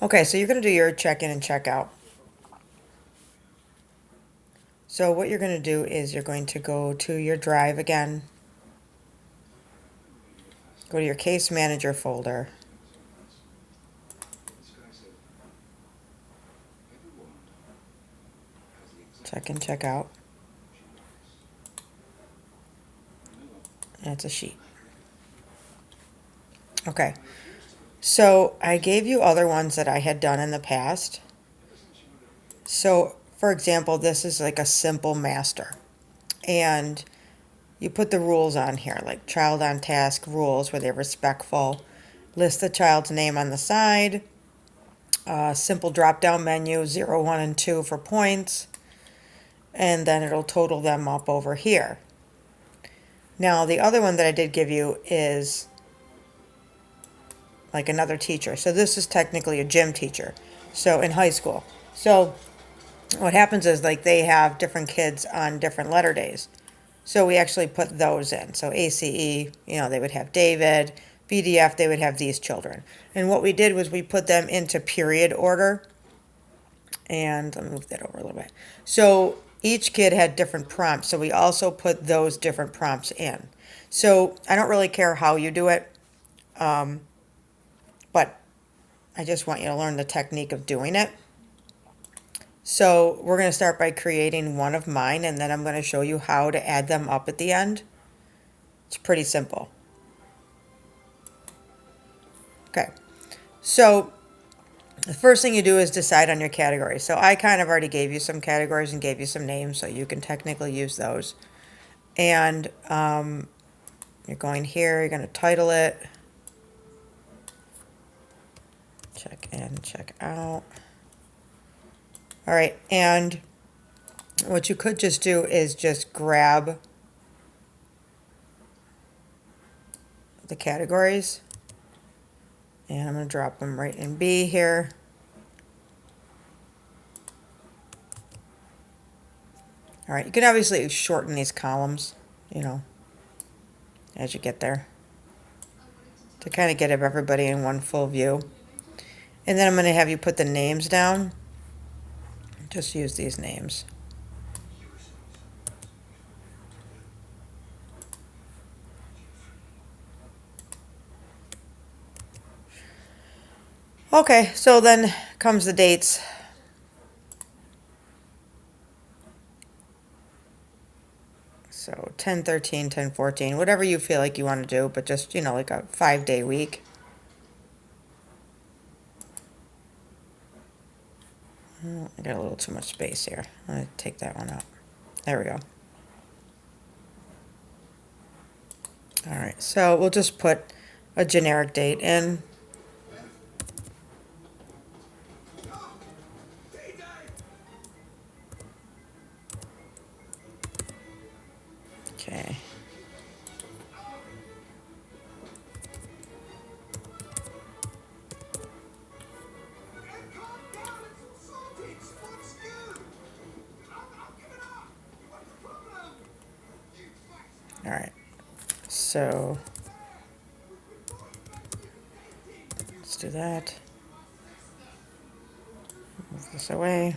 Okay, so you're going to do your check-in and check-out. So what you're going to do is you're going to go to your drive again. Go to your case manager folder. Check in, check out. And it's a sheet. Okay. So I gave you other ones that I had done in the past. So for example, this is like a simple master. And you put the rules on here, like child on task rules where they're respectful. List the child's name on the side. Simple drop down menu, 0, 1, and 2 for points. And then it'll total them up over here. Now the other one that I did give you is like another teacher. So this is technically a gym teacher. So in high school. So what happens is like they have different kids on different letter days. So we actually put those in. So ACE, they would have David. BDF, they would have these children. And what we did was we put them into period order. And let me move that over a little bit. So each kid had different prompts. So we also put those different prompts in. So I don't really care how you do it. But I just want you to learn the technique of doing it. So we're going to start by creating one of mine, and then I'm going to show you how to add them up at the end. It's pretty simple. Okay, so the first thing you do is decide on your category. So I kind of already gave you some categories and gave you some names, so you can technically use those. And you're going here, you're going to title it. Check in, check out. All right, and what you could just do is just grab the categories, and I'm going to drop them right in B here. All right, you can obviously shorten these columns, as you get there to kind of get everybody in one full view. And then I'm going to have you put the names down. Just use these names. Okay, so then comes the dates. So 10/13, 10/14, whatever you feel like you want to do, but just, like a 5-day week. Oh, I got a little too much space here. I'm going to take that one out. There we go. All right, so we'll just put a generic date in. Okay. All right, so let's do that. Move this away.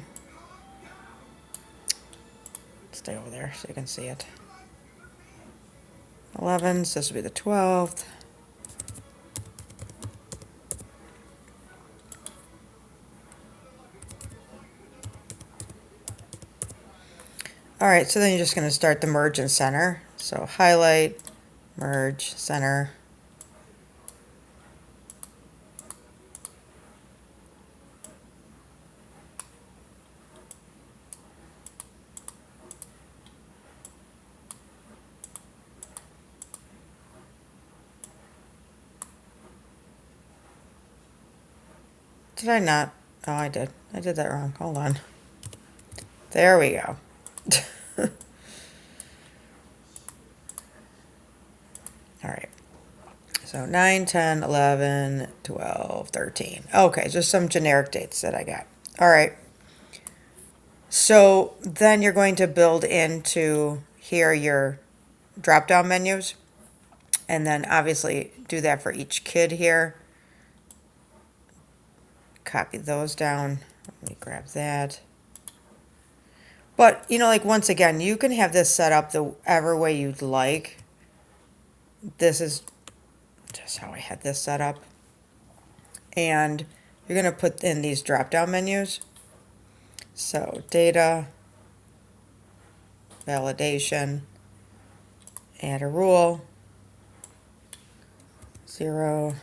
Stay over there so you can see it. 11, so this will be the 12th. All right, so then you're just going to start the merge and center. So highlight, merge, center. Did I not? Oh, I did. I did that wrong. Hold on. There we go. All right. So 9, 10, 11, 12, 13. Okay, just some generic dates that I got. All right. So then you're going to build into here your drop-down menus. And then obviously do that for each kid here. copy those down. Let me grab that. But, you know, like once again, you can have this set up the whatever way you'd like. This is just how I had this set up. And you're going to put in these drop-down menus. So data, validation, add a rule, 0,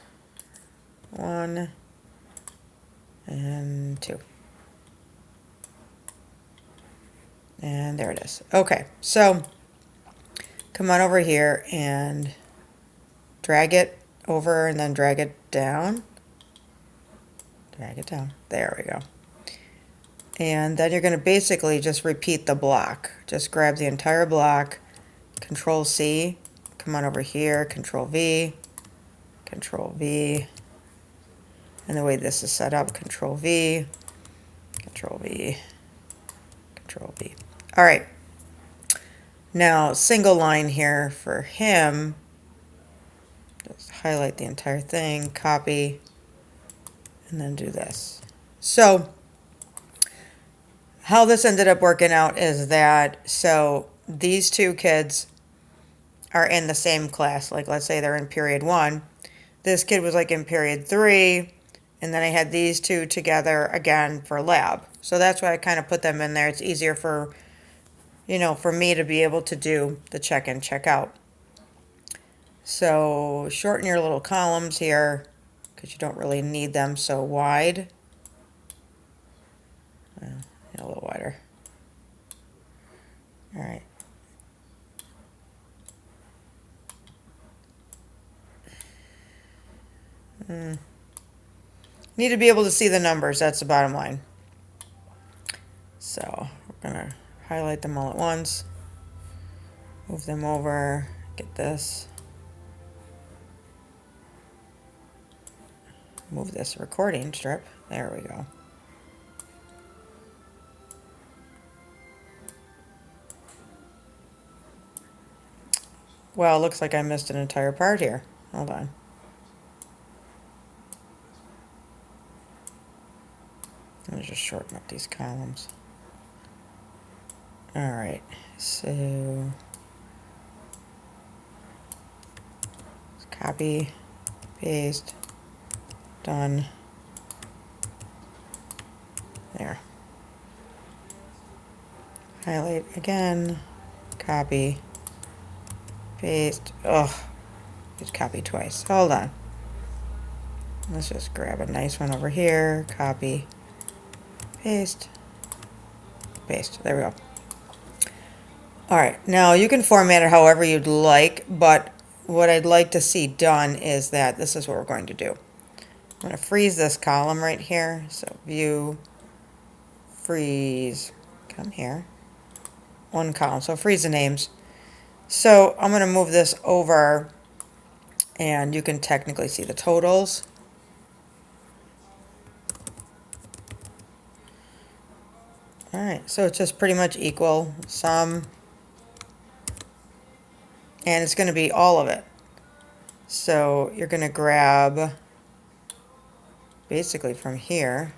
1, and 2. And there it is. Okay, so come on over here and drag it over and then drag it down. Drag it down. There we go. And then you're going to basically just repeat the block. Just grab the entire block, Control C, come on over here, Control V, Control V. And the way this is set up, Control V, Control V, Control V. All right. Now, single line here for him. Just highlight the entire thing, copy, and then do this. So, how this ended up working out is that, so these two kids are in the same class. Like, let's say they're in period 1. This kid was like in period 3, and then I had these two together again for lab. So that's why I kind of put them in there. It's easier for, you know, for me to be able to do the check in, check out. So shorten your little columns here because you don't really need them so wide. A little wider. All right. Need to be able to see the numbers. That's the bottom line. So we're going to highlight them all at once. Move them over. Get this. Move this recording strip. There we go. Well, it looks like I missed an entire part here. Hold on. Let me just shorten up these columns. All right, so copy, paste, done. There. Highlight again, copy, paste. Oh, just copy twice. Hold on. Let's just grab a nice one over here, copy, paste, paste. There we go. All right, now you can format it however you'd like, but what I'd like to see done is that this is what we're going to do. I'm going to freeze this column right here. So view, freeze, come here, one column. So freeze the names. So I'm going to move this over and you can technically see the totals. All right, so it's just pretty much equal sum. And it's going to be all of it. So you're going to grab basically from here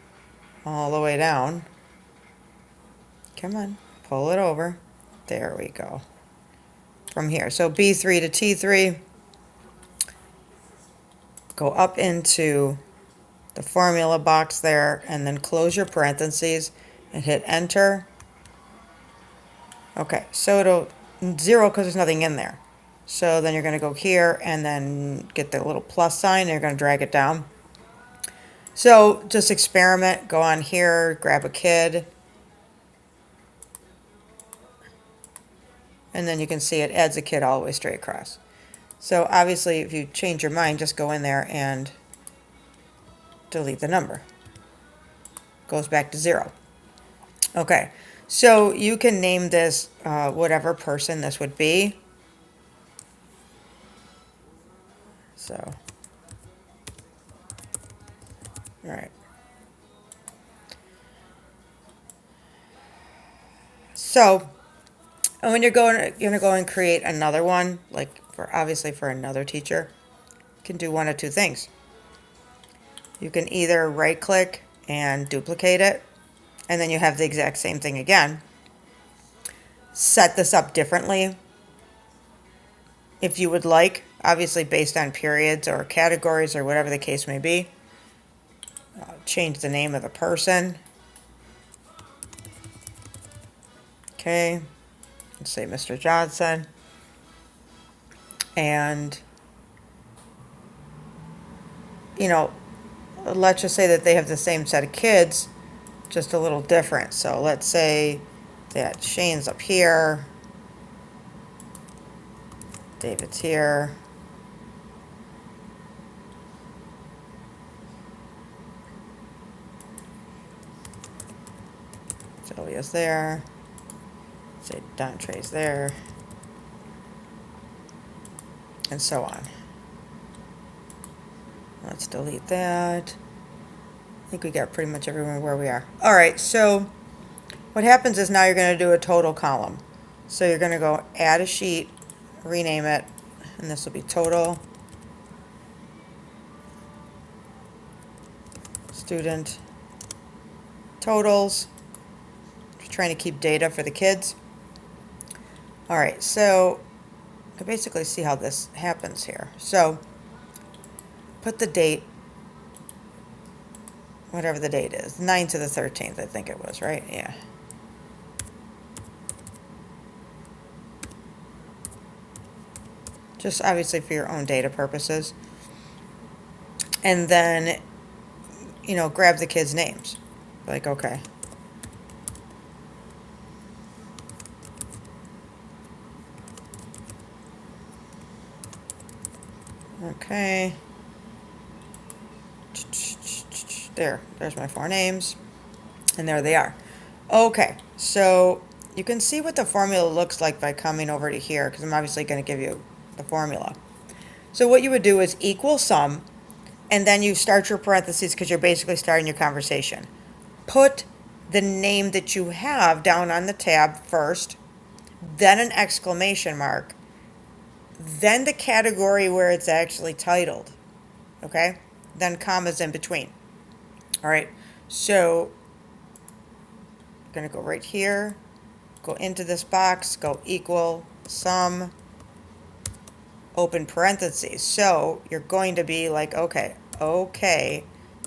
all the way down. Come on, pull it over. There we go. From here. So B3 to T3. Go up into the formula box there and then close your parentheses and hit enter. Okay, so it'll 0 because there's nothing in there. So then you're going to go here and then get the little plus sign and you're going to drag it down. So just experiment, go on here, grab a kid. And then you can see it adds a kid all the way straight across. So obviously if you change your mind, just go in there and delete the number. Goes back to 0. Okay, so you can name this whatever person this would be. So, all right. So, and when you're going to go and create another one, like for obviously for another teacher, you can do one of two things. You can either right click and duplicate it. And then you have the exact same thing again. Set this up differently if you would like, obviously based on periods or categories or whatever the case may be. Change the name of the person. Okay, let's say Mr. Johnson. And, you know, let's just say that they have the same set of kids, just a little different. So let's say that Shane's up here, David's here, Sylvia's there, say Dontre's there, and so on. Let's delete that. I think we got pretty much everyone where we are. All right, so what happens is now you're going to do a total column. So you're going to go add a sheet, rename it, and this will be total student totals. Just trying to keep data for the kids. All right, so you can basically see how this happens here. So put the date, whatever the date is, 9 to the 13th, I think it was, right? Yeah. Just obviously for your own data purposes. And then, you know, grab the kids' names. Like, okay. Okay. There's my 4 names. And there they are. Okay, so you can see what the formula looks like by coming over to here, because I'm obviously going to give you the formula. So what you would do is equal sum, and then you start your parentheses because you're basically starting your conversation. Put the name that you have down on the tab first, then an exclamation mark, then the category where it's actually titled, okay? Then commas in between. All right, so I'm going to go right here, go into this box, go equal sum, open parentheses. So you're going to be like, okay,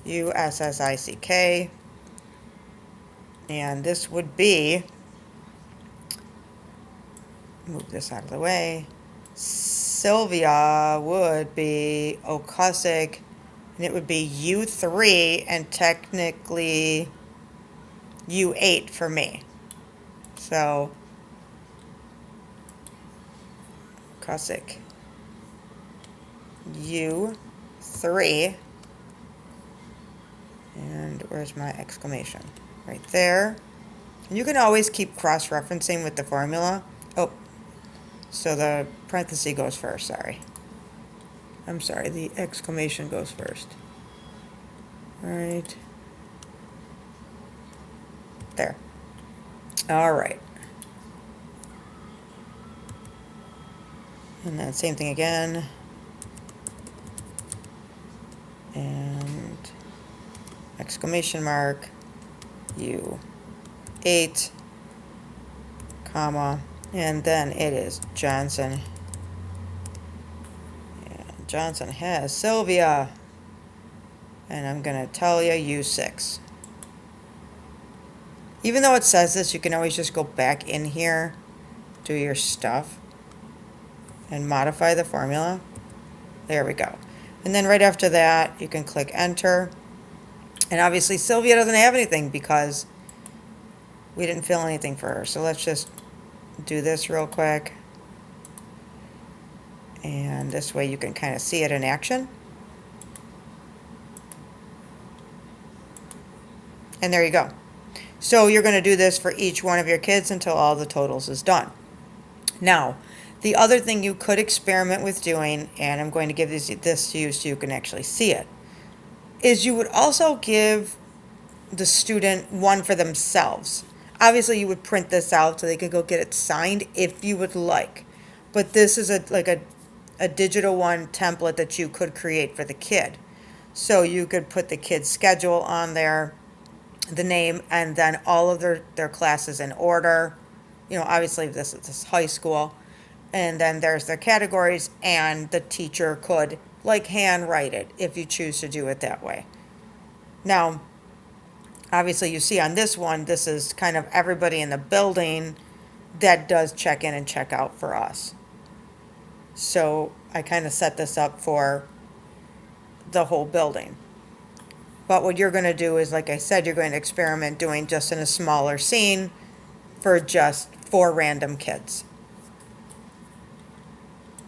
USSICK, and this would be, move this out of the way, Sylvia would be Okasic, and it would be U3 and technically U8 for me. So Okasic U3, and where's my exclamation? Right there. And you can always keep cross-referencing with the formula. Oh, so the parenthesis goes first, sorry. I'm sorry, the exclamation goes first. All right. There. All right. And then same thing again. And exclamation mark, U8, comma, and then it is Johnson. And Johnson has Sylvia. And I'm going to tell you U6. Even though it says this, you can always just go back in here, do your stuff, and modify the formula. There we go. And then right after that, you can click enter. And obviously Sylvia doesn't have anything because we didn't fill anything for her. So let's just do this real quick. And this way you can kind of see it in action. And there you go. So you're going to do this for each one of your kids until all the totals is done. Now, the other thing you could experiment with doing, and I'm going to give this to you so you can actually see it, is you would also give the student one for themselves. Obviously, you would print this out so they could go get it signed if you would like. But this is a digital one template that you could create for the kid. So you could put the kid's schedule on there. the name, and then all of their classes in order. Obviously this is high school. And then there's their categories, and the teacher could like handwrite it if you choose to do it that way. Now, obviously you see on this one, this is kind of everybody in the building that does check in and check out for us. So I kind of set this up for the whole building. But what you're going to do is, like I said, you're going to experiment doing just in a smaller scene for just 4 random kids.